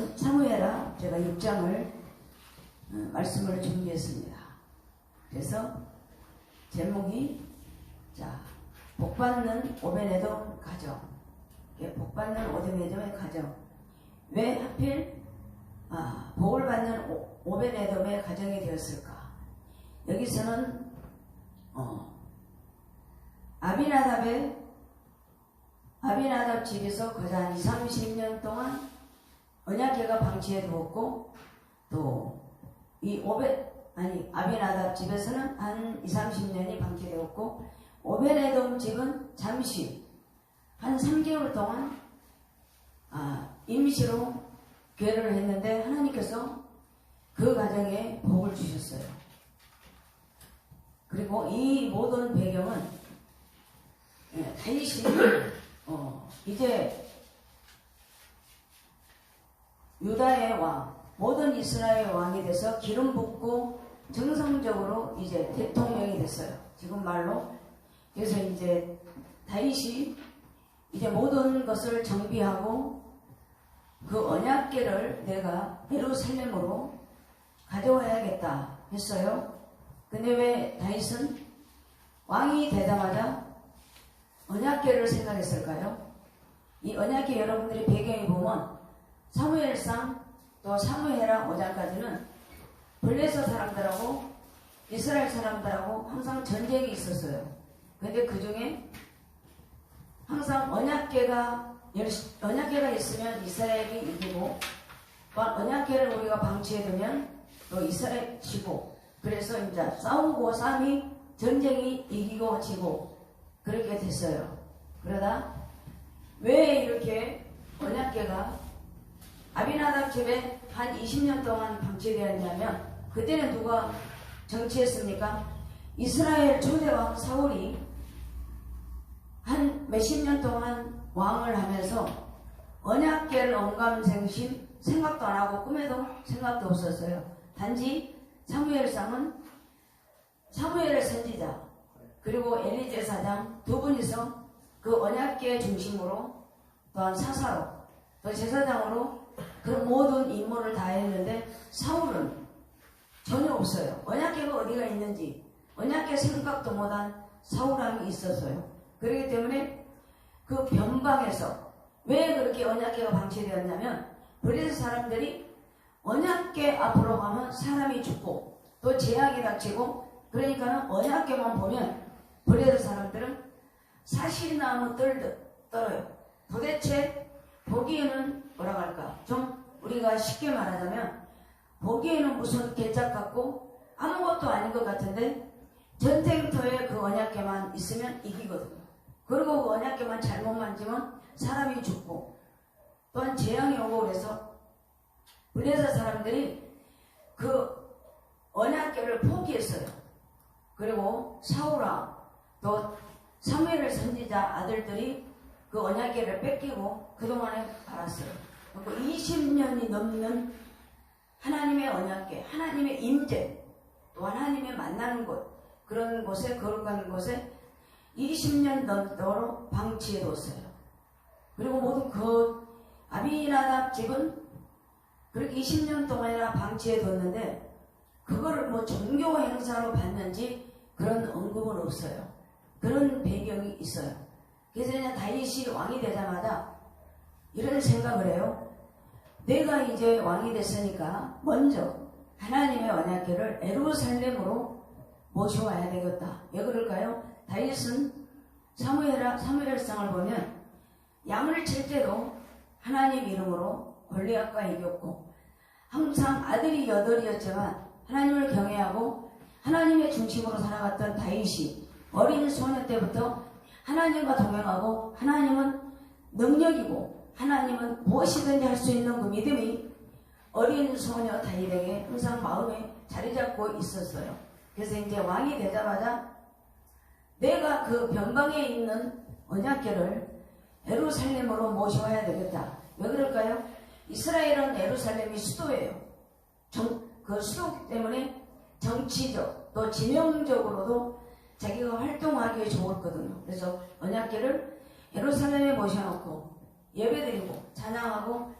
오늘은 사무엘하 제가 6장을 말씀을 준비했습니다. 그래서 제목이 복받는 오베네돔 가정. 복받는 오베네돔의 가정. 왜 하필 복을 받는 오베네돔의 가정이 되었을까? 여기서는 아비나답 집에서 거저 한 20-30년 동안 언약궤가 방치해 두었고, 또 이 아비나답 집에서는 한 20-30년이 방치되었고, 오베네돔 집은 잠시 한 3개월 동안 임시로 궤를 했는데 하나님께서 그 가정에 복을 주셨어요. 그리고 이 모든 배경은 다윗이 이제 유다의 왕, 모든 이스라엘 왕이 돼서 기름 붓고 정상적으로 이제 대통령이 됐어요. 지금 말로. 그래서 이제 다윗이 이제 모든 것을 정비하고 그 언약궤를 내가 예루살렘으로 가져와야겠다 했어요. 근데 왜 다윗은 왕이 되자마자 언약궤를 생각했을까요? 이 언약궤 여러분들이 배경에 보면 사무엘상 또 사무엘하 5장까지는 블레셋 사람들하고 이스라엘 사람들하고 항상 전쟁이 있었어요. 근데 그 중에 항상 언약궤가 있으면 이스라엘이 이기고, 언약궤를 우리가 방치해두면 또 이스라엘 지고, 그래서 이제 싸우고 싸움이 전쟁이 이기고 지고 그렇게 됐어요. 그러다 왜 이렇게 언약궤가 아비나답 집에 한 20년 동안 방치되었냐면, 그때는 누가 정치했습니까? 이스라엘 초대왕 사울이 한 몇십 년 동안 왕을 하면서 언약궤를 언감생심 생각도 안 하고 꿈에도 생각도 없었어요. 단지 사무엘상은 사무엘의 선지자 그리고 엘리제 사장 두 분이서 그 언약궤 중심으로, 또한 사사로 또 제사장으로 그 모든 임무를 다 했는데, 사울은 전혀 없어요. 언약궤가 어디가 있는지 언약궤 생각도 못한 사울함이 있었어요. 그렇기 때문에 그 변방에서 왜 그렇게 언약궤가 방치되었냐면, 블레셋 사람들이 언약궤 앞으로 가면 사람이 죽고 또 재앙이 닥치고, 그러니까는 언약궤만 보면 블레셋 사람들은 사실나무 떨듯 떨어요. 도대체 보기에는 뭐라고 할까, 좀 우리가 쉽게 말하자면 보기에는 무슨 개짝 같고 아무것도 아닌 것 같은데, 전쟁터에 그 언약궤만 있으면 이기거든요. 그리고 그 언약궤만 잘못 만지면 사람이 죽고 또한 재앙이 오고, 그래서 블레셋 사람들이 그 언약궤를 포기했어요. 그리고 사울왕 또 사무엘 선지자 아들들이 그 언약궤를 뺏기고 그동안에 알았어요. 20년이 넘는 하나님의 언약궤, 하나님의 임재, 또 하나님의 만나는 곳, 그런 곳에, 거룩한 곳에 20년 넘도록 방치해 뒀어요. 그리고 모두 그 아비나답 집은 그렇게 20년 동안이나 방치해 뒀는데, 그거를 뭐 종교 행사로 받는지 그런 언급은 없어요. 그런 배경이 있어요. 그래서 그냥 다윗이 왕이 되자마자 이런 생각을 해요. 내가 이제 왕이 됐으니까 먼저 하나님의 언약궤를 예루살렘으로 모셔와야 되겠다. 왜 그럴까요? 다윗은 사무엘상을 보면 양을 칠 때도 하나님 이름으로 골리앗과 이겼고, 항상 아들이 8이었지만 하나님을 경외하고 하나님의 중심으로 살아갔던 다윗이 어린 소년 때부터 하나님과 동행하고, 하나님은 능력이고 하나님은 무엇이든지 할 수 있는 그 믿음이 어린 소녀 다윗에게 항상 마음에 자리 잡고 있었어요. 그래서 이제 왕이 되자마자 내가 그 변방에 있는 언약궤를 예루살렘으로 모셔와야 되겠다. 왜 그럴까요? 이스라엘은 예루살렘이 수도예요. 그 수도 때문에 정치적 또 지명적으로도 자기가 활동하기에 좋았거든요. 그래서 언약궤를 예루살렘에 모셔놓고 예배드리고 찬양하고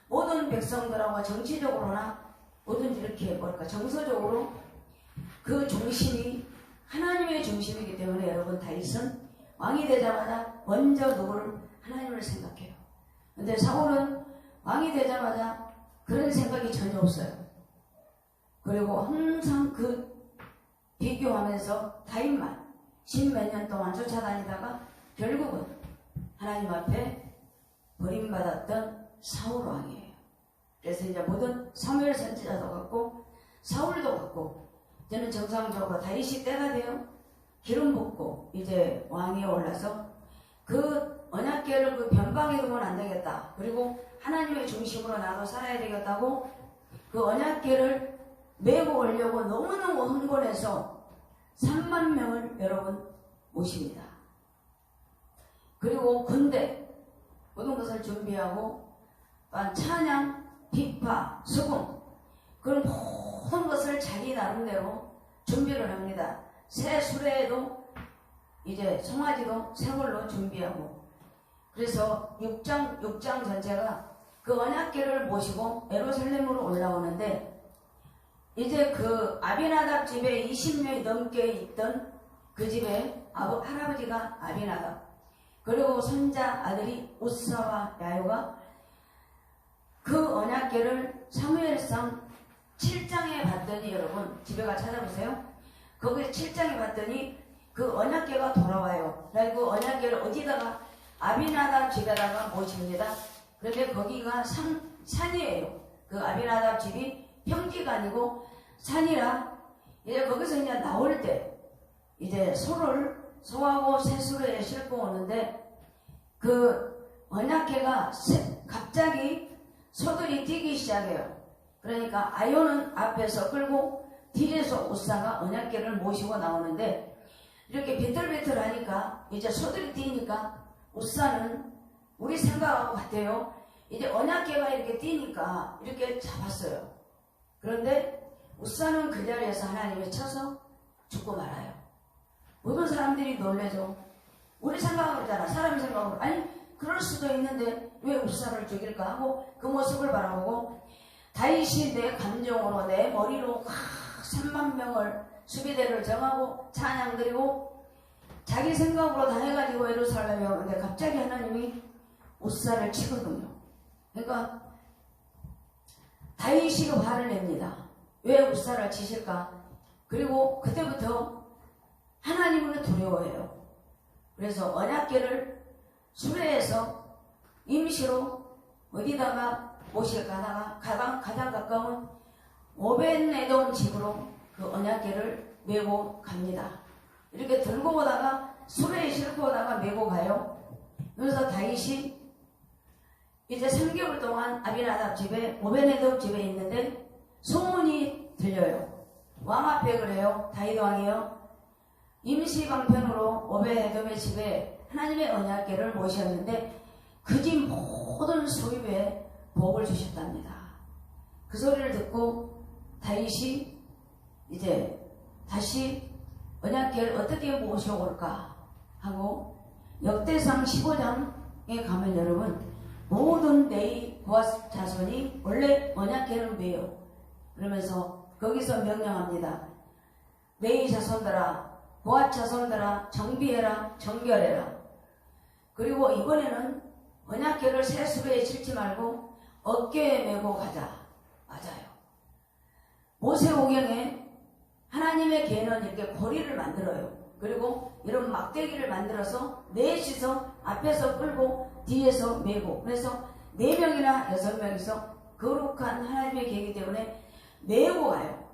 모든 모든 백성들하고 정치적으로나 뭐든지 이렇게 뭐랄까 정서적으로 그 중심이 하나님의 중심이기 때문에 여러분 다윗은 왕이 되자마자 먼저 누구를 하나님을 생각해요. 근데 사울은 왕이 되자마자 그런 생각이 전혀 없어요. 그리고 항상 그 비교하면서 다윗만 십몇 년 동안 쫓아다니다가 결국은 하나님 앞에 버림받았던 사울 왕이에요. 그래서 이제 모든 사무엘 선지자도 같고 사울도 같고 이제는 정상적으로 다윗이 때가 되어 기름 붓고 이제 왕위에 올라서 그 언약궤를 그 변방에 두면 안 되겠다. 그리고 하나님의 중심으로 나도 살아야 되겠다고 그 언약궤를 메고 오려고 너무너무 흥분해서 3만 명을 여러분 모십니다. 그리고 군대 모든 것을 준비하고 찬양, 비파, 수금 그런 모든 것을 자기 나름대로 준비를 합니다. 새 수레에도 이제 송아지도 새 걸로 준비하고 그래서 6장 전체가 그 언약궤를 모시고 예루살렘으로 올라오는데 이제 그 아비나답 집에 20년이 넘게 있던 그 집에 할아버지가 아비나답 그리고 손자 아들이 우사와 야요가 그 언약궤를 사무엘상 7장에 봤더니 여러분 집에 가 찾아보세요. 거기 7장에 봤더니 그 언약궤가 돌아와요. 그리고 언약궤를 어디다가 아비나답 집에다가 모십니다. 그런데 거기가 산이에요. 그 아비나답 집이 평지가 아니고 산이라 이제 거기서 이제 나올 때 이제 소하고 새수레에 싣고 오는데 그 언약궤가 갑자기 소들이 뛰기 시작해요. 그러니까 아요는 앞에서 끌고 뒤에서 우사가 언약궤를 모시고 나오는데 이렇게 비틀비틀하니까 이제 소들이 뛰니까 우사는 우리 생각하고 같아요. 이제 언약궤가 이렇게 뛰니까 이렇게 잡았어요. 그런데 우사는 그 자리에서 하나님이 쳐서 죽고 말아요. 모든 사람들이 놀래죠. 우리 생각으로 잖아. 사람 생각으로 아니 그럴 수도 있는데 왜 우사를 죽일까 하고 그 모습을 바라보고 다윗이 내 감정으로 내 머리로 3만 명을 수비대를 정하고 찬양 드리고 자기 생각으로 다 해가지고 예루살렘에 오는데 갑자기 하나님이 우사를 치거든요. 그러니까 다윗이 화를 냅니다. 왜 우사를 치실까? 그리고 그때부터 하나님을 두려워해요. 그래서 언약궤를 수레에서 임시로 어디다가 모실까 하다가 가장 가까운 오벳에돔 집으로 그 언약궤를 메고 갑니다. 이렇게 들고 오다가 수레에 싣고 오다가 메고 가요. 그래서 다윗이 이제 3개월 동안 아비나답 집에 오벳에돔 집에 있는데 소문이 들려요. 왕 앞에 그래요. 다윗 왕이요. 임시 방편으로 오벳에돔의 집에 하나님의 언약궤를 모셨는데 그 집 모든 소유에 복을 주셨답니다. 그 소리를 듣고 다윗이 이제 다시 언약궤를 어떻게 모셔올까 하고 역대상 15장에 가면 여러분 모든 레위 고핫 자손이 원래 언약궤를 메요. 그러면서 거기서 명령합니다. 레위 자손들아 고핫 자손들아 정비해라 정결해라. 그리고 이번에는 언약궤를 새 수레에 싣지 말고 어깨에 메고 가자. 맞아요. 모세오경에 하나님의 궤는 이렇게 고리를 만들어요. 그리고 이런 막대기를 만들어서 넷이서 앞에서 끌고 뒤에서 메고 그래서 4명이나 6명이서 거룩한 하나님의 궤이기 때문에 메고 가요.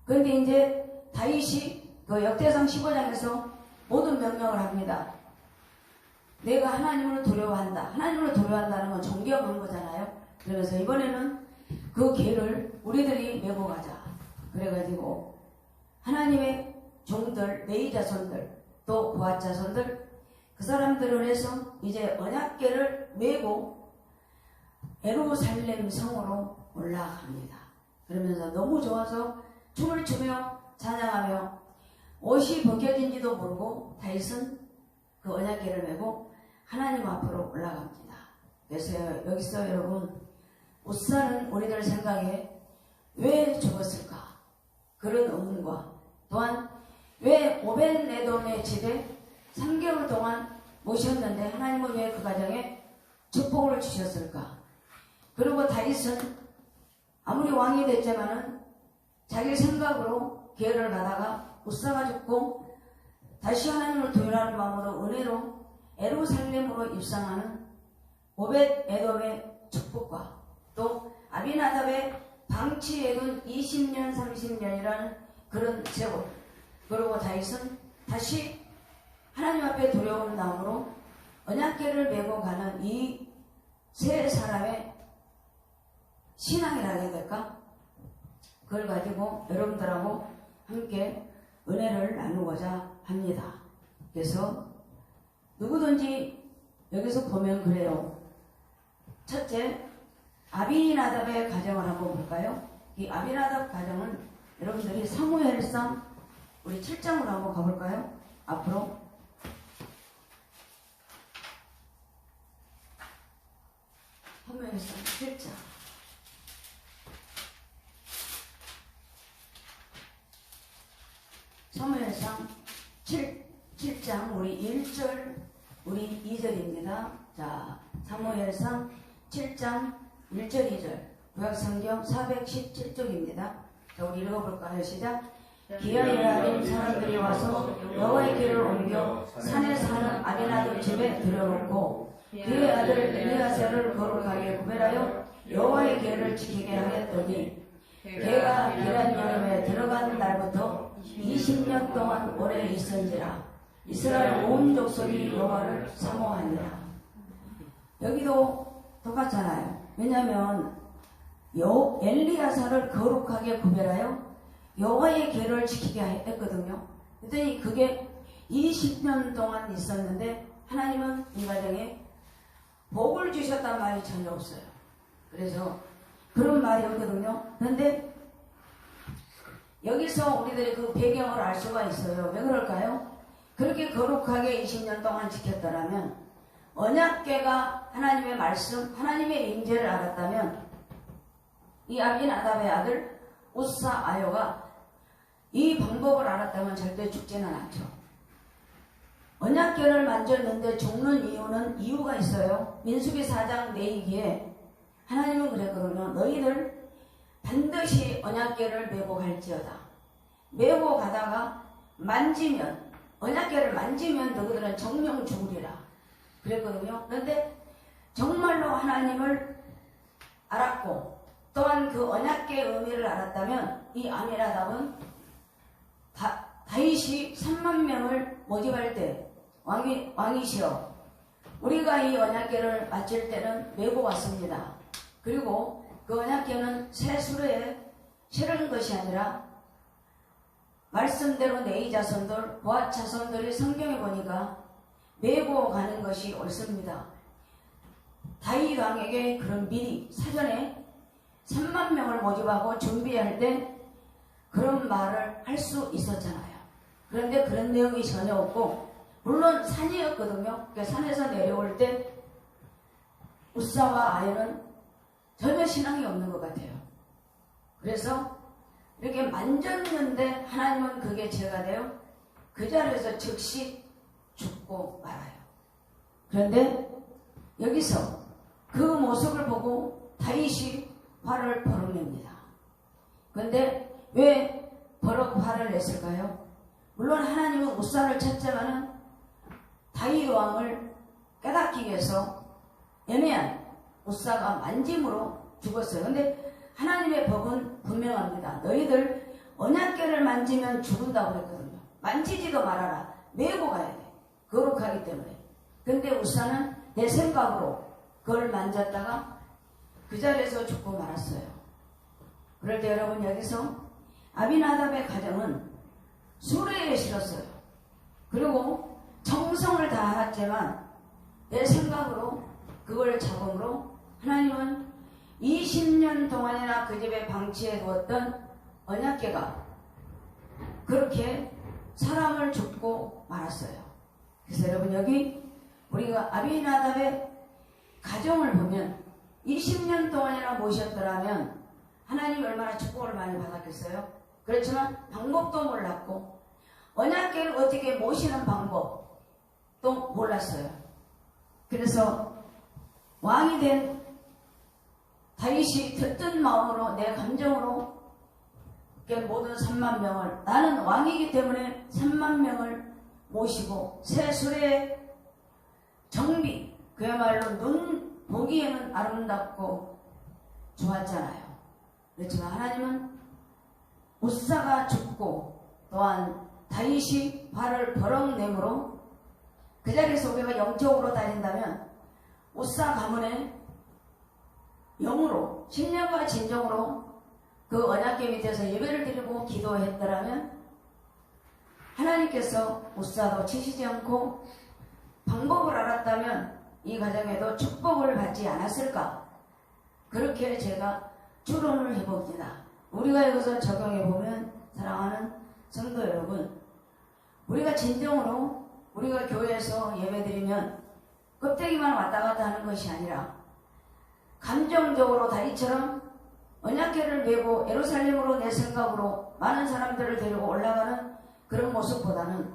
그런데 이제 다윗이 그 역대상 15장에서 모든 명령을 합니다. 내가 하나님을 두려워한다. 하나님을 두려워한다는 건 존경한 거잖아요. 그래서 이번에는 그 궤를 우리들이 메고 가자. 그래가지고 하나님의 종들, 레위 자손들, 또 고핫 자손들 그 사람들을 해서 이제 언약궤를 메고 예루살렘 성으로 올라갑니다. 그러면서 너무 좋아서 춤을 추며 찬양하며 옷이 벗겨진지도 모르고 다윗은 그 언약궤를 메고 하나님 앞으로 올라갑니다. 그래서 여기서 여러분 우사는 우리들 생각에 왜 죽었을까? 그런 의문과 또한 왜 오벳에돔의 집에 3개월 동안 모셨는데 하나님은 왜 그 가정에 축복을 주셨을까? 그리고 다윗은 아무리 왕이 됐지만은 자기 생각으로 기회를 가다가 우사가 죽고 다시 하나님을 도전하는 마음으로 은혜로 예루살렘으로 입성하는 오벳에돔의 축복과 또 아비나답의 방치해둔 20년 30년이라는 그런 세월, 그리고 다윗은 다시 하나님 앞에 돌아오는 마음으로 언약궤를 메고 가는 이 세 사람의 신앙이라 해야 될까? 그걸 가지고 여러분들하고 함께 은혜를 나누고자 합니다. 그래서 누구든지 여기서 보면 그래요. 첫째, 아비나답의 가정을 한번 볼까요? 이 아비나답 가정은 여러분들이 사무엘상 우리 7장으로 한번 가볼까요? 앞으로. 사무엘상 7장. 사무엘상 7장 우리 1절 우리 2절입니다. 자, 사무엘상 7장 1절 2절 구약성경 417쪽입니다. 자, 우리 읽어볼까요? 시작. 기아이라는 사람들이 와서 여호와의 길을 옮겨 산에 사는 아비나답 집에 들여놓고 그의 아들 엘리야세를 거룩하게 구별하여 여호와의 길을 지키게 하였더니 그가 기란 여름에 들어간 날부터 20년 동안 오래 있은지라 이스라엘 온 족속이 여호와를 사모하니라. 여기도 똑같잖아요. 왜냐하면 엘리야사를 거룩하게 구별하여 여호와의 계를 지키게 했거든요. 그랬더니 그게 20년 동안 있었는데 하나님은 이 가정에 복을 주셨단 말이 전혀 없어요. 그래서 그런 말이 없거든요. 그런데 여기서 우리들이 그 배경을 알 수가 있어요. 왜 그럴까요? 그렇게 거룩하게 20년 동안 지켰더라면 언약궤가 하나님의 말씀, 하나님의 임재를 알았다면 이 아비나답의 아들 우사 아요가 이 방법을 알았다면 절대 죽지는 않죠. 언약궤를 만졌는데 죽는 이유가 있어요. 민수기 4장 내이기에 하나님은 그랬거든요. 너희들 반드시 언약궤를 메고 갈지어다. 메고 가다가 만지면 언약궤를 만지면 너희들은 정령 죽으리라 그랬거든요. 그런데 정말로 하나님을 알았고 또한 그 언약궤의 의미를 알았다면 이 아미나답은 다윗이 3만 명을 모집할 때 왕이시여 우리가 이 언약궤를 마칠 때는 메고 왔습니다. 그리고 그 언약궤는 새 수레에 실은 것이 아니라 말씀대로 네이 자손들, 보아 자손들이 성경에 보니까 메고 가는 것이 옳습니다. 다윗 왕에게 그런 미리 사전에 3만 명을 모집하고 준비할 때 그런 말을 할 수 있었잖아요. 그런데 그런 내용이 전혀 없고 물론 산이었거든요. 그러니까 산에서 내려올 때 우사와 아이는 전혀 신앙이 없는 것 같아요. 그래서 이렇게 만졌는데 하나님은 그게 죄가 돼요. 그 자리에서 즉시 죽고 말아요. 그런데 여기서 그 모습을 보고 다윗이 화를 버럭냅니다. 그런데 왜 화를 냈을까요? 물론 하나님은 우사를 찾지만은 다윗 왕을 깨닫기 위해서 애매한 우사가 만짐으로 죽었어요. 근데 하나님의 법은 분명합니다. 너희들 언약궤를 만지면 죽는다고 그랬거든요. 만지지도 말아라. 메고 가야 돼. 거룩하기 때문에. 근데 우사는 내 생각으로 그걸 만졌다가 그 자리에서 죽고 말았어요. 그럴 때 여러분 여기서 아비나답의 가정은 수레에 실었어요. 그리고 정성을 다했지만 내 생각으로 그걸 잡음으로 하나님은 20년 동안이나 그 집에 방치해 두었던 언약궤가 그렇게 사람을 죽고 말았어요. 그래서 여러분 여기 우리가 아비나답의 가정을 보면 20년 동안이나 모셨더라면 하나님이 얼마나 축복을 많이 받았겠어요? 그렇지만 방법도 몰랐고 언약궤를 어떻게 모시는 방법도 몰랐어요. 그래서 왕이 된 다윗이 들뜬 마음으로 내 감정으로 모든 3만 명을, 나는 왕이기 때문에 3만 명을 모시고 새 수레의 정비, 그야말로 눈 보기에는 아름답고 좋았잖아요. 그렇지만 하나님은 우사가 죽고 또한 다윗이 발을 버럭 내므로 그 자리에서 우리가 영적으로 따진다면 우사 가문의 영으로 신령과 진정으로 그 언약궤 밑에서 예배를 드리고 기도했더라면 하나님께서 우사도 치시지 않고 방법을 알았다면 이 가정에도 축복을 받지 않았을까? 그렇게 제가 추론을 해봅니다. 우리가 이것을 적용해보면 사랑하는 성도 여러분, 우리가 진정으로 우리가 교회에서 예배드리면 껍데기만 왔다 갔다 하는 것이 아니라 감정적으로 다윗처럼 언약궤를 메고 예루살렘으로 내 생각으로 많은 사람들을 데리고 올라가는 그런 모습보다는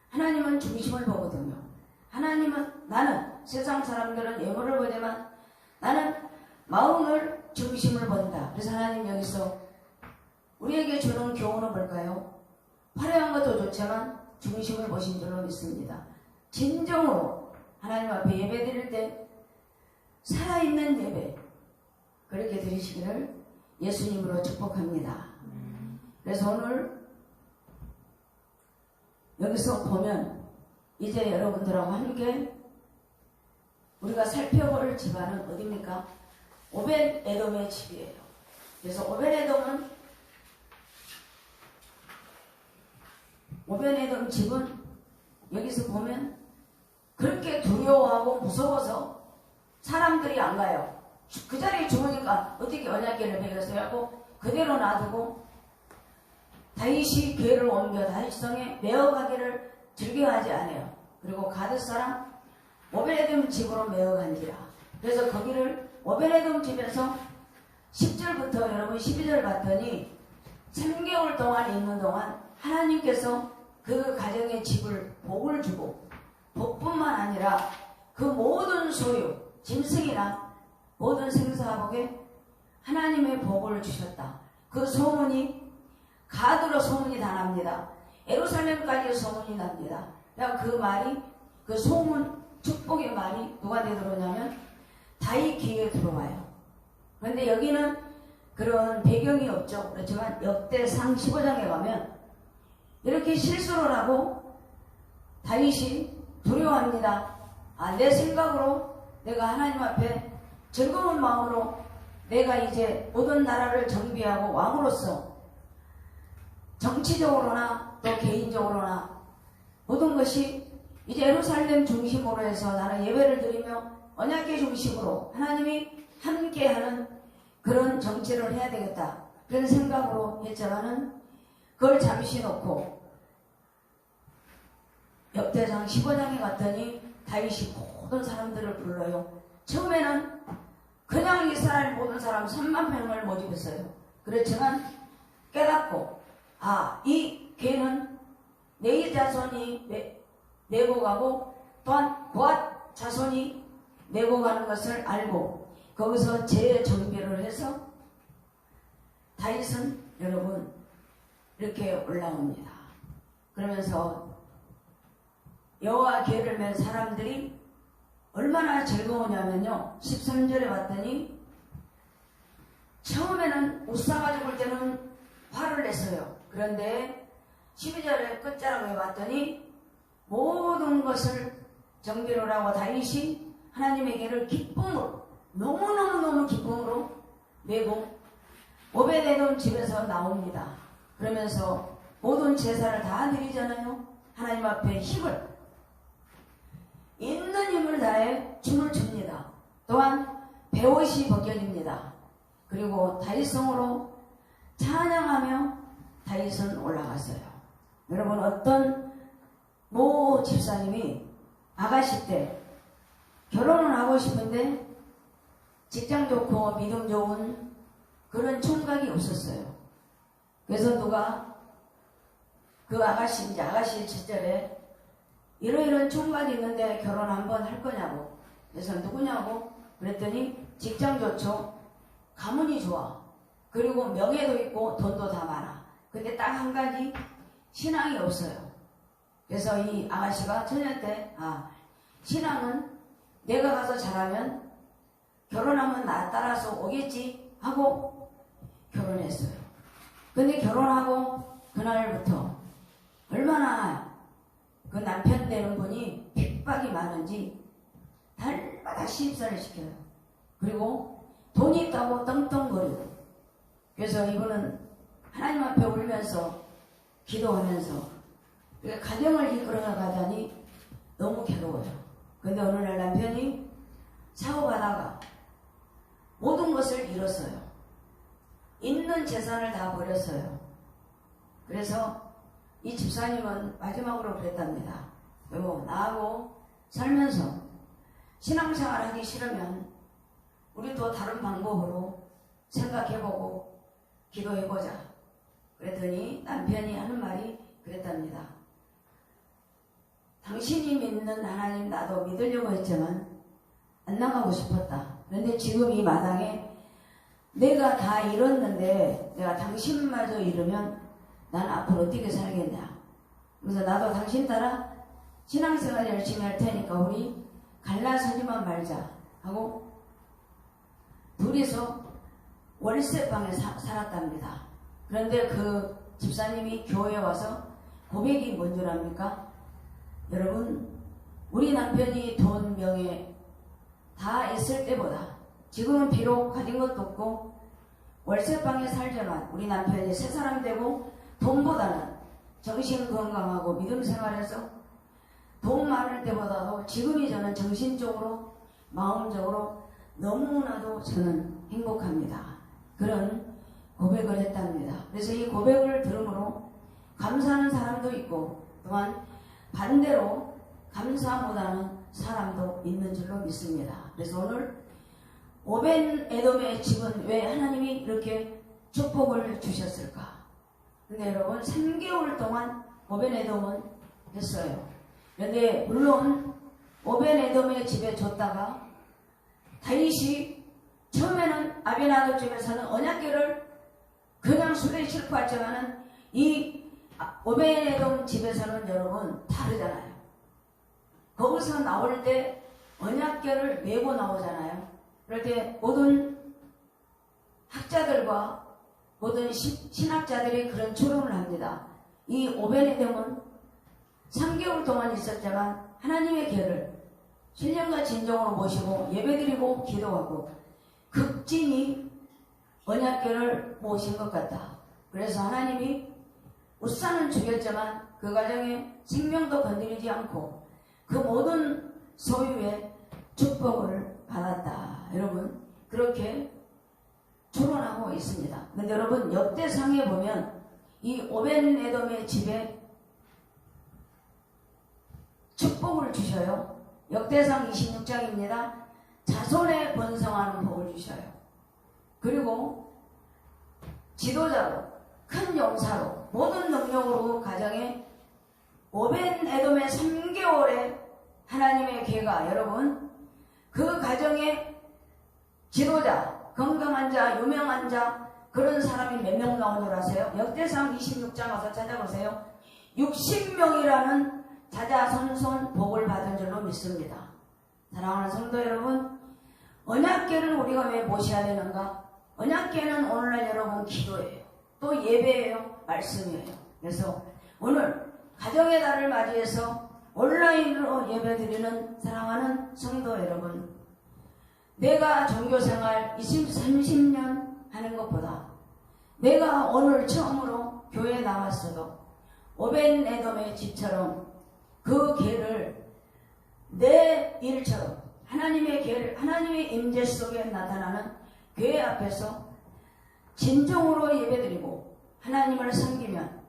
하나님은 중심을 보거든요. 하나님은, 나는 세상 사람들은 외모를 보지만 나는 마음을 중심을 본다. 그래서 하나님 여기서 우리에게 주는 교훈은 뭘까요? 화려한 것도 좋지만 중심을 보신 줄로 믿습니다. 진정으로 하나님 앞에 예배 드릴 때 살아있는 예배 그렇게 드리시기를 예수님으로 축복합니다. 그래서 오늘 여기서 보면 이제 여러분들하고 함께 우리가 살펴볼 집안은 어디입니까? 오벳에돔의 집이에요. 그래서 오벳에돔 집은 여기서 보면 그렇게 두려워하고 무서워서 사람들이 안 가요. 그 자리에 죽으니까 어떻게 언약궤를 매겼어요 하고 그대로 놔두고 다윗이 궤를 옮겨 다윗성에 메어가기를 즐겨하지 않아요. 그리고 가드 사람 오벳에돔 집으로 메어간지라. 그래서 거기를 오벳에돔 집에서 10절부터 여러분 12절 봤더니 3개월 동안 있는 동안 하나님께서 그 가정의 집을 복을 주고 복뿐만 아니라 그 모든 소유, 짐승이나 모든 생사복에 하나님의 복을 주셨다. 그 소문이 가드로 소문이 다 납니다. 예루살렘까지 소문이 납니다. 그러니까 그 말이, 그 소문, 축복의 말이 누구한테 들어오냐면 다윗 귀에 들어와요. 그런데 여기는 그런 배경이 없죠. 그렇지만 역대상 15장에 가면 이렇게 실수를 하고 다윗이 두려워합니다. 내 생각으로 내가 하나님 앞에 즐거운 마음으로 내가 이제 모든 나라를 정비하고 왕으로서 정치적으로나 또 개인적으로나 모든 것이 이제 예루살렘 중심으로 해서 나는 예배를 드리며 언약궤 중심으로 하나님이 함께하는 그런 정치를 해야 되겠다. 그런 생각으로 했지만은 그걸 잠시 놓고 역대상 15장에 갔더니 다윗이 모든 사람들을 불러요. 처음에는 그냥 이스라엘 모든 사람 3만 명을 모집했어요. 그렇지만 깨닫고 이 궤는 내 자손이 메고 가고 또한 고앗 자손이 메고 가는 것을 알고 거기서 재정비를 해서 다윗은 여러분 이렇게 올라옵니다. 그러면서 여호와 궤를 맨 사람들이 얼마나 즐거우냐면요. 13절에 봤더니 처음에는 우사가 죽을 때는 화를 냈어요. 그런데 12절에 끝자락에 봤더니 모든 것을 정비를 하고 다윗이 하나님에게를 기쁨으로 너무너무 기쁨으로 메고 오벳에돔 집에서 나옵니다. 그러면서 모든 제사를 다 드리잖아요. 하나님 앞에 힘을 있는 힘을 다해 춤을 춥니다. 또한 베옷이 벗겨집니다. 그리고 다윗성으로 찬양하며 다윗은 올라갔어요. 여러분 어떤 모 집사님이 아가씨 때 결혼을 하고 싶은데 직장 좋고 믿음 좋은 그런 총각이 없었어요. 그래서 누가 그 아가씨 시절에 이런 총각이 있는데 결혼 한번 할 거냐고. 그래서 누구냐고 그랬더니 직장 좋죠, 가문이 좋아, 그리고 명예도 있고 돈도 다 많아. 근데 딱 한 가지 신앙이 없어요. 그래서 이 아가씨가 처녀 때 신앙은 내가 가서 잘하면 결혼하면 나 따라서 오겠지 하고 결혼했어요. 근데 결혼하고 그날부터 얼마나 그 남편 되는 분이 핍박이 많은지 달마다 시집살이를 시켜요. 그리고 돈이 있다고 떵떵거리고. 그래서 이분은 하나님 앞에 울면서 기도하면서 가정을 이끌어가다니 너무 괴로워요. 근데 어느 날 남편이 사고하다가 모든 것을 잃었어요. 있는 재산을 다 버렸어요. 그래서 이 집사님은 마지막으로 그랬답니다. 여보, 나하고 살면서 신앙생활 하기 싫으면 우리 또 다른 방법으로 생각해보고 기도해보자. 그랬더니 남편이 하는 말이 그랬답니다. 당신이 믿는 하나님 나도 믿으려고 했지만 안 나가고 싶었다. 그런데 지금 이 마당에 내가 다 잃었는데 내가 당신마저 잃으면 난 앞으로 어떻게 살겠냐. 그래서 나도 당신 따라 신앙생활 열심히 할 테니까 우리 갈라서지만 말자 하고 둘이서 월세방에 살았답니다. 그런데 그 집사님이 교회에 와서 고백이 뭔 줄 압니까? 여러분, 우리 남편이 돈 명예 다 있을 때보다 지금은 비록 가진 것도 없고 월세방에 살지만 우리 남편이 새 사람 되고 돈보다는 정신 건강하고 믿음 생활에서 돈 많을 때보다도 지금이 저는 정신적으로 마음적으로 너무나도 저는 행복합니다. 그런 고백을 했답니다. 그래서 이 고백을 들음으로 감사하는 사람도 있고 또한 반대로 감사보다는 사람도 있는 줄로 믿습니다. 그래서 오늘 오벤에돔의 집은 왜 하나님이 이렇게 축복을 주셨을까? 근데 여러분 3개월 동안 오벤에돔은 했어요. 그런데 물론 오벤에돔의 집에 줬다가 다윗이 처음에는 아비나답 집에서는 언약궤를 그냥 술에 싣고 왔지만은 이 오벤에돔 집에서는 여러분 다르잖아요. 거기서 나올 때 언약궤를 메고 나오잖아요. 그럴 때 모든 학자들과 모든 신학자들이 그런 추론을 합니다. 이 오벤에돔은 3개월 동안 있었지만 하나님의 궤를 신령과 진정으로 모시고 예배드리고 기도하고 극진히 언약궤를 모신 것 같다. 그래서 하나님이 우사는 죽였지만 그 가정에 생명도 건드리지 않고 그 모든 소유의 축복을 받았다. 여러분 그렇게 추론하고 있습니다. 근데 여러분 역대상에 보면 이 오벤에돔의 집에 축복을 주셔요. 역대상 26장입니다. 자손에 번성하는 복을 주셔요. 그리고 지도자로 큰 용사로 모든 능력으로 가정에 오벤에돔의 3개월의 하나님의 궤가 여러분 그 가정에 지도자, 건강한 자, 유명한 자 그런 사람이 몇 명 나온 줄 아세요? 역대상 26장 와서 찾아보세요. 60명이라는 자자손손 복을 받은 줄로 믿습니다. 사랑하는 성도 여러분, 언약궤를 우리가 왜 모셔야 되는가? 언약궤는 오늘날 여러분 기도예요. 또 예배예요. 말씀이에요. 그래서 오늘 가정의 달을 맞이해서 온라인으로 예배드리는 사랑하는 성도 여러분, 내가 종교생활 20, 30년 하는 것보다 내가 오늘 처음으로 교회에 나왔어도 오벤에돔의 집처럼 그 궤를 내 일처럼 하나님의 궤를 하나님의 임재 속에 나타나는 교회 앞에서 진정으로 예배드리고 하나님을 섬기면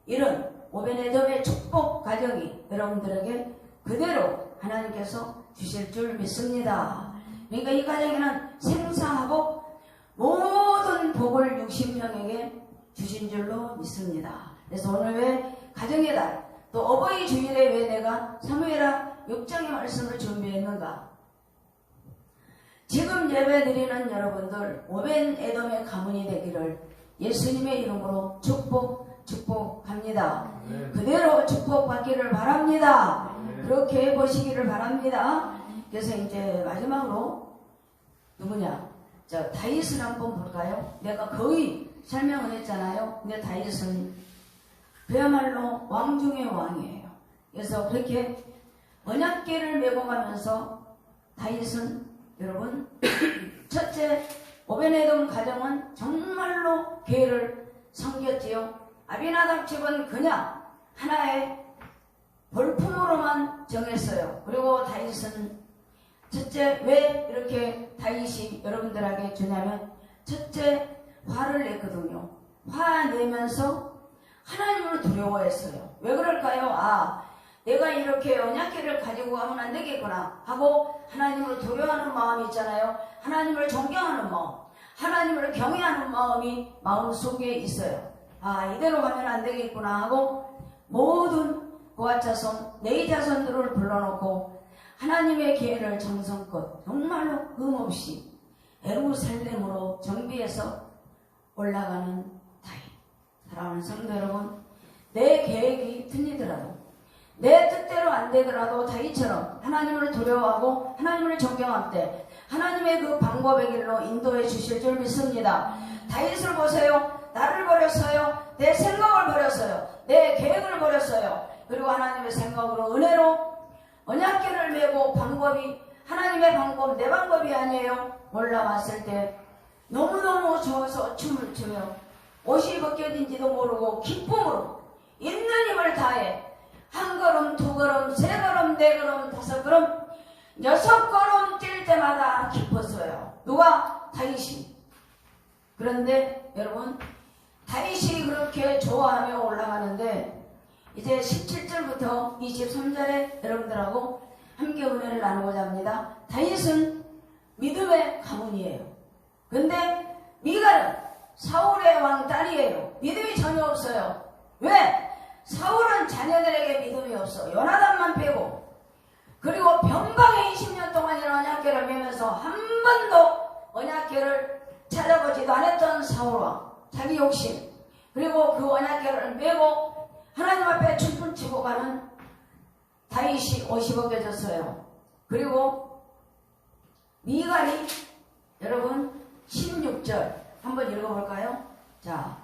이런 오벤에돔의 축복 가정이 여러분들에게 그대로 하나님께서 주실 줄 믿습니다. 그러니까 이 가정에는 생사하복 모든 복을 60명에게 주신 줄로 믿습니다. 그래서 오늘 왜 가정의 달, 또 어버이 주일에 왜 내가 사무엘하 6장의 말씀을 준비했는가? 지금 예배 드리는 여러분들 오벤 에돔의 가문이 되기를 예수님의 이름으로 축복합니다. 그대로 축복받기를 바랍니다. 그렇게 보시기를 바랍니다. 그래서 이제 마지막으로 누구냐? 자, 다윗을 한번 볼까요? 내가 거의 설명을 했잖아요. 근데 다윗은 그야말로 왕 중의 왕이에요. 그래서 그렇게 언약궤를 메고 가면서 다윗은 여러분 첫째 오벤에돔 가정은 정말로 궤를 섬겼지요. 아비나답 집은 그냥 하나의 볼품으로만 정했어요. 그리고 다윗은 첫째 왜 이렇게 다윗이 여러분들에게 주냐면 첫째 화를 냈거든요. 화 내면서 하나님을 두려워했어요. 왜 그럴까요? 내가 이렇게 언약궤를 가지고 가면 안 되겠구나 하고 하나님을 두려워하는 마음이 있잖아요. 하나님을 존경하는 마음, 하나님을 경외하는 마음이 마음속에 있어요. 이대로 가면 안 되겠구나 하고 모든 고앗 자손, 네 자손들을 불러놓고 하나님의 계획을 정성껏 정말로 흠없이 예루살렘으로 정비해서 올라가는 다윗. 사랑하는 성도 여러분, 내 계획이 틀리더라도 내 뜻대로 안 되더라도 다윗처럼 하나님을 두려워하고 하나님을 존경할 때 하나님의 그 방법의 길로 인도해 주실 줄 믿습니다. 다윗을 보세요. 나를 버렸어요. 내 생각을 버렸어요. 내 계획을 버렸어요. 그리고 하나님의 생각으로 은혜로 언약궤를 메고 방법이 하나님의 방법, 내 방법이 아니에요. 올라왔을 때 너무너무 좋아서 춤을 추며 옷이 벗겨진지도 모르고 기쁨으로 있는 힘을 다해 한 걸음, 두 걸음, 세 걸음, 네 걸음, 다섯 걸음, 여섯 걸음 뛸 때마다 기뻤어요. 누가? 다윗이. 그런데 여러분 다윗이 그렇게 좋아하며 올라가는데 이제 17절부터 23절에 여러분들하고 함께 은혜를 나누고자 합니다. 다윗은 믿음의 가문이에요. 근데 미갈은 사울의 왕 딸이에요. 믿음이 전혀 없어요. 왜? 사울은 자녀들에게 믿음이 없어. 요나단만 빼고. 그리고 변방에 20년 동안이나 언약궤를 메면서 한 번도 언약궤를 찾아보지도 않았던 사울왕. 자기 욕심. 그리고 그 언약궤를 메고 하나님 앞에 춤을 추고 가는 다윗이 옷이 벗겨졌어요. 그리고 미갈이 여러분 16절 한번 읽어볼까요? 자,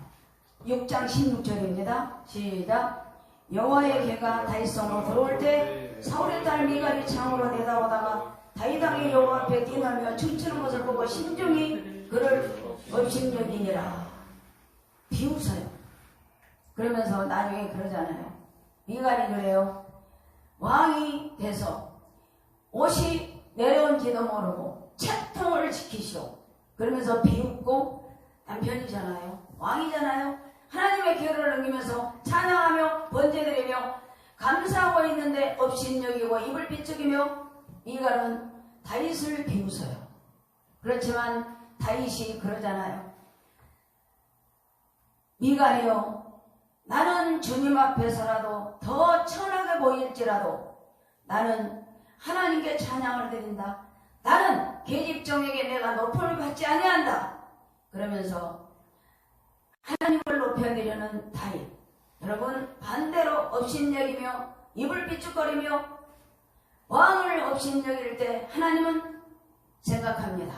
6장 16절입니다. 시작. 여호와의 궤가 다윗성으로 들어올 때 사울의 딸 미갈이 창으로 내다보다가 다윗 왕의 여호와 앞에 뛰놀며 춤추는 것을 보고 신중히 그를 업신여기니라. 비웃어요. 그러면서 나중에 그러잖아요. 미갈이 그래요. 왕이 돼서 옷이 내려온지도 모르고 채통을 지키시오. 그러면서 비웃고 남편이잖아요. 왕이잖아요. 하나님의 기회를 넘기면서 찬양하며 번제드리며 감사하고 있는데 업신여기고 입을 비추기며 미갈은 다윗을 비웃어요. 그렇지만 다윗이 그러잖아요. 미갈이요, 나는 주님 앞에서라도 더 천하게 보일지라도 나는 하나님께 찬양을 드린다. 나는 계집종에게 내가 높임을 받지 아니한다. 그러면서 하나님을 높여드리는 다윗. 여러분 반대로 업신여기며 입을 비축거리며 왕을 업신여길 때 하나님은 생각합니다.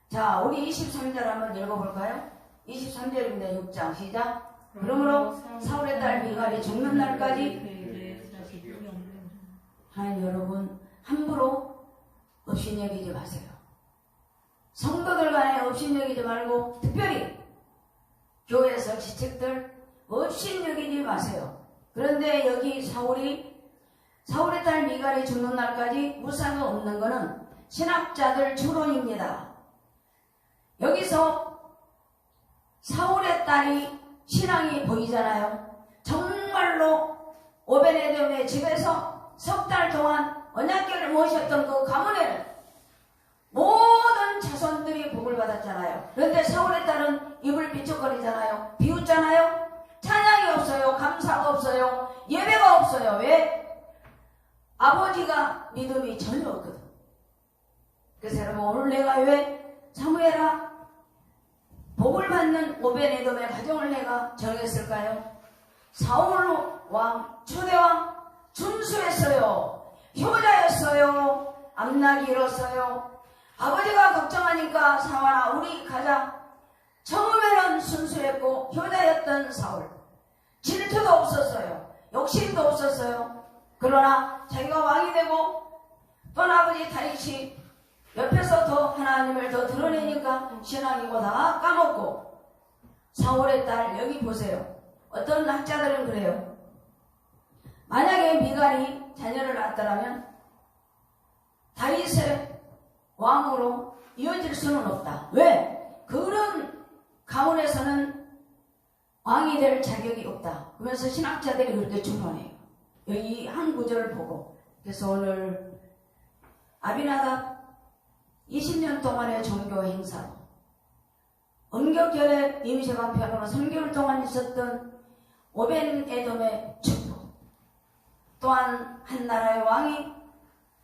자, 우리 23절 한번 읽어볼까요? 23절입니다. 6장 시작. 그러므로 사울의 딸 미갈이 죽는 날까지 하나님 여러분 함부로 업신여기지 마세요. 성도들 간에 업신여기지 말고 특별히 교회에서 지책들 업신여기지 마세요. 그런데 여기 사울의 딸 미갈이 죽는 날까지 무사가 없는 것은 신학자들 추론입니다. 여기서 사울의 딸이 신앙이 보이잖아요. 정말로 오벤에돔의 집에서 석 달 동안 언약궤를 모셨던 그 가문에는 모든 자손들이 복을 받았잖아요. 그런데 사울의 딸은 입을 비쩍거리잖아요. 비웃잖아요. 찬양이 없어요. 감사가 없어요. 예배가 없어요. 왜? 아버지가 믿음이 전혀 없거든. 그래서 여러분, 오늘 내가 왜 사무엘아 복을 받는 오벤에돔의 가정을 내가 정했을까요? 사울 왕, 초대왕 준수했어요. 효자였어요. 암낙이 일었어요. 아버지가 걱정하니까 사울아 우리 가자. 처음에는 순수했고 효자였던 사울. 질투도 없었어요. 욕심도 없었어요. 그러나 자기가 왕이 되고 또 아버지 다윗이 옆에서 더 하나님을 더 드러내니까 신앙이고 다 까먹고. 사울의 딸 여기 보세요. 어떤 학자들은 그래요. 만약에 미갈이 자녀를 낳았더라면 다윗의 왕으로 이어질 수는 없다. 왜? 그런 가문에서는 왕이 될 자격이 없다. 그러면서 신학자들이 그렇게 추론해요. 여기 한 구절을 보고. 그래서 오늘 아비나답 20년 동안의 종교 행사로 음격절에 임시관 편으로 3개월 동안 있었던 오벤에돔의 축복, 또한 한 나라의 왕이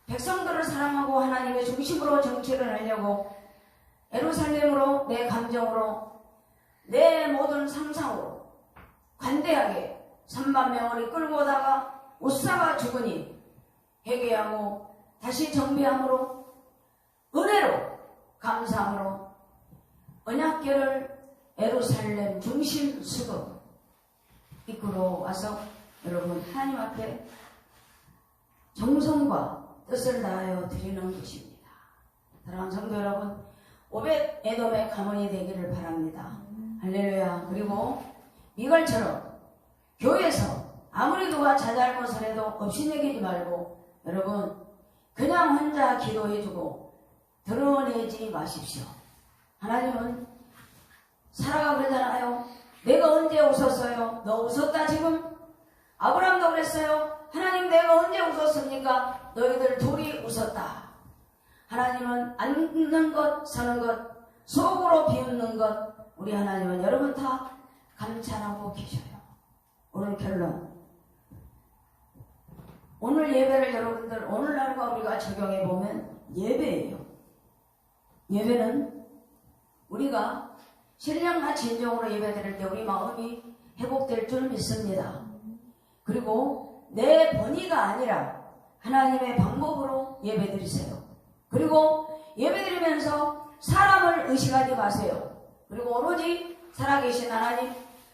백성들을 사랑하고 하나님의 중심으로 정치를 하려고 예루살렘으로 내 감정으로 내 모든 상상으로 관대하게 3만 명을 끌고 오다가 우사가 죽으니 회개하고 다시 정비함으로 은혜로 감사함으로 언약궤를 예루살렘 중심 수도 이끌어 와서 여러분 하나님 앞에 정성과 뜻을 다하여 드리는 것입니다. 사랑하는 성도 여러분, 오벳에돔의 가문이 되기를 바랍니다. 할렐루야. 그리고 미갈처럼 교회에서 아무리 누가 자잘못을 해도 업신여기지 말고 여러분 그냥 혼자 기도해주고 드러내지 마십시오. 하나님은 사라가 그러잖아요. 내가 언제 웃었어요? 너 웃었다 지금? 아브라함도 그랬어요. 하나님 내가 언제 웃었습니까? 너희들 둘이 웃었다. 하나님은 앉는 것, 서는 것, 속으로 비웃는 것, 우리 하나님은 여러분 다 감찰하고 계셔요. 오늘 결론. 오늘 예배를 여러분들 오늘날과 우리가 적용해보면 예배예요. 예배는 우리가 신령과 진정으로 예배드릴 때 우리 마음이 회복될 줄 믿습니다. 그리고 내 본의가 아니라 하나님의 방법으로 예배드리세요. 그리고 예배드리면서 사람을 의식하지 마세요. 그리고 오로지 살아계신 하나님,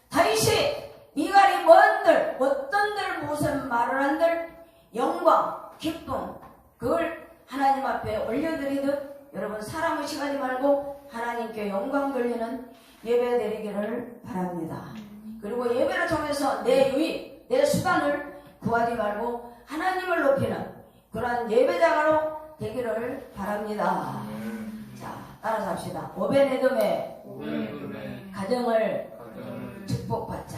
다윗이 미갈이 뭔들 어떤들 무슨 말을 한들 영광, 기쁨 그걸 하나님 앞에 올려드리듯 여러분 사람 의식하지 말고 하나님께 영광 돌리는 예배 드리기를 바랍니다. 그리고 예배를 통해서 내 유익, 내 수단을 구하지 말고 하나님을 높이는 그러한 예배자가로 되기를 바랍니다. 자, 따라서 합시다. 오벤에돔의 가정을 축복받자.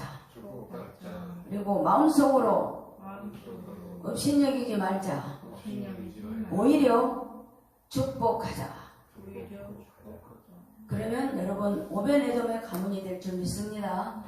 그리고 마음속으로 업신여기지 말자. 오히려 축복하자. 그러면 여러분 오벤에돔의 가문이 될 줄 믿습니다.